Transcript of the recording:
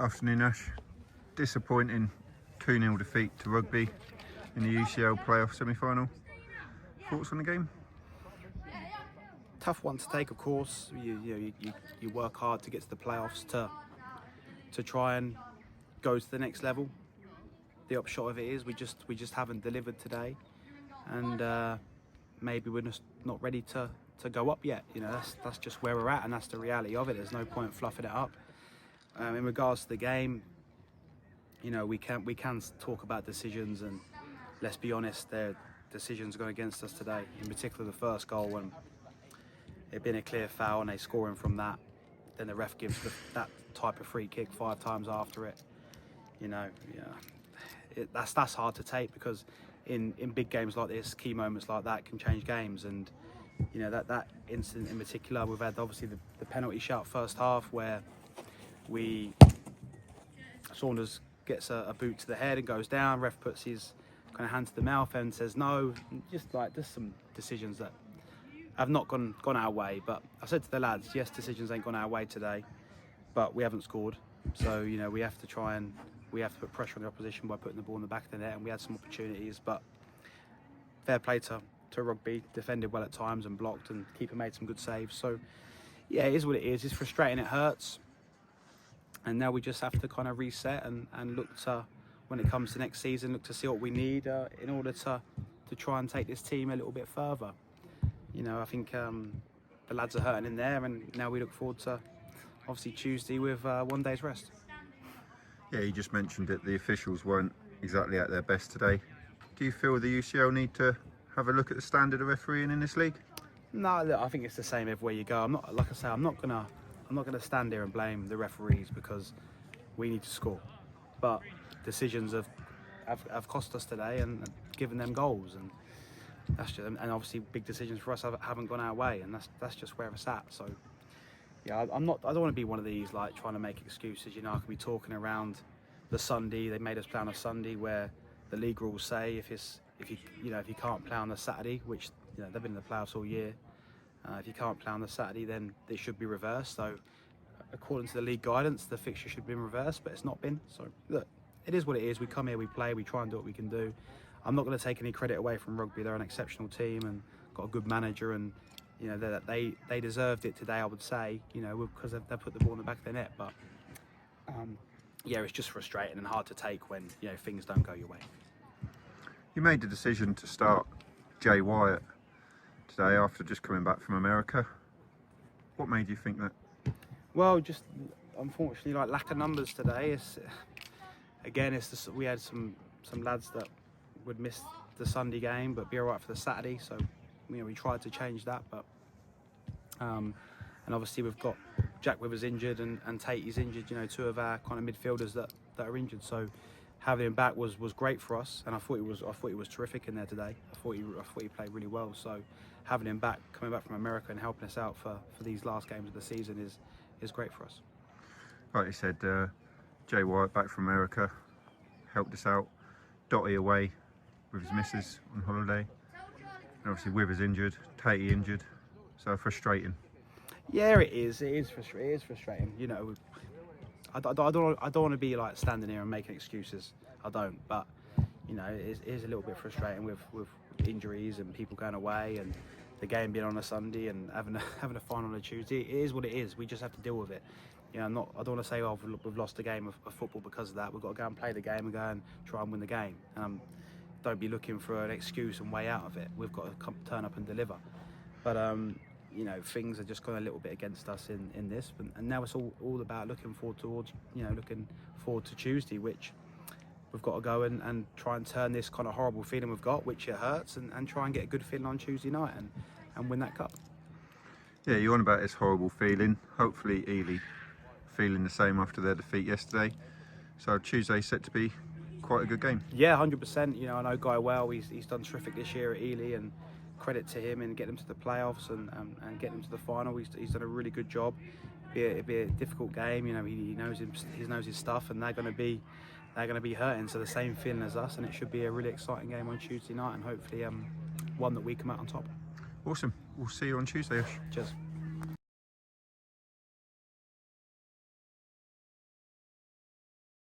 Afternoon, Ash. Disappointing 2-0 defeat to Rugby in the UCL playoff semi-final. Thoughts on the game? Tough one to take, of course. You work hard to get to the playoffs to try and go to the next level. The upshot of it is we just haven't delivered today, and maybe we're just not ready to go up yet. You know, that's just where we're at, and that's the reality of it. There's no point fluffing it up. In regards to the game, you know, we can talk about decisions, and let's be honest, their decisions gone against us today. In particular, the first goal, when it been a clear foul and they scoring from that, then the ref gives that type of free kick 5 times after it. You know, that's hard to take, because in big games like this, key moments like that can change games. And you know, that incident in particular, we've had obviously the penalty shot first half where Saunders gets a boot to the head and goes down. Ref puts his kind of hand to the mouth and says no. Just some decisions that have not gone our way. But I said to the lads, yes, decisions ain't gone our way today, but we haven't scored. So you know, we have to put pressure on the opposition by putting the ball in the back of the net, and we had some opportunities. But fair play to Rugby, defended well at times and blocked, and keeper made some good saves. So yeah, it is what it is. It's frustrating, it hurts. And now we just have to kind of reset and look to, when it comes to next season, look to see what we need in order to try and take this team a little bit further. You know, I think the lads are hurting in there, and now we look forward to obviously Tuesday with 1 day's rest. Yeah, you just mentioned it, the officials weren't exactly at their best today. Do you feel the UCL need to have a look at the standard of refereeing in this league? No, look, I think it's the same everywhere you go. I'm not gonna stand here and blame the referees, because we need to score. But decisions have cost us today and given them goals, and that's just, and obviously big decisions for us haven't gone our way, and that's just where it's at. So yeah, I don't want to be one of these like trying to make excuses. You know, I could be talking around the Sunday. They made us play on a Sunday, where the league rules say if you can't play on the Saturday, which you know they've been in the playoffs all year. If you can't play on the Saturday, then it should be reversed. So according to the league guidance, the fixture should have been reversed, but it's not been. So look, it is what it is. We come here, we play, we try and do what we can do. I'm not going to take any credit away from Rugby. They're an exceptional team and got a good manager, and you know they deserved it today, I would say. You know, because they put the ball in the back of their net. But yeah, it's just frustrating and hard to take when you know things don't go your way. You made the decision to start Jay Wyatt today after just coming back from America. What made you think that? Well, just unfortunately, like lack of numbers today. We had some lads that would miss the Sunday game but be alright for the Saturday. So you know, we tried to change that, but and obviously we've got Jack Withers injured and Tate's injured. You know, 2 of our kind of midfielders that are injured. So having him back was great for us, and I thought he was terrific in there today. I thought he played really well. So having him back, coming back from America and helping us out for these last games of the season is great for us. Like you said, Jay Wyatt back from America helped us out. Dotty away with his missus on holiday, and obviously Withers injured, Tate injured, so frustrating. Yeah, it is. It is frustrating. You know, I don't want to be like standing here and making excuses. I don't, but you know, it is a little bit frustrating with injuries and people going away and the game being on a Sunday and having a final on a Tuesday. It is what it is. We just have to deal with it. You know, I don't want to say, oh, we've lost the game of football because of that. We've got to go and play the game and go and try and win the game. Don't be looking for an excuse and way out of it. We've got to turn up and deliver. But you know, things are just gone a little bit against us in this, and now it's all about looking forward to Tuesday, which we've got to go and try and turn this kind of horrible feeling we've got, which it hurts, and try and get a good feeling on Tuesday night and win that cup. Yeah, you're on about this horrible feeling. Hopefully Ely feeling the same after their defeat yesterday. So Tuesday's set to be quite a good game. Yeah, 100%. You know, I know Guy well. He's done terrific this year at Ely, and credit to him in getting them to the playoffs and getting them to the final. He's done a really good job. It'll be a difficult game. You know, he knows his stuff, and they're going to be hurting. So the same feeling as us, and it should be a really exciting game on Tuesday night, and hopefully one that we come out on top. Awesome. We'll see you on Tuesday, Ash. Cheers.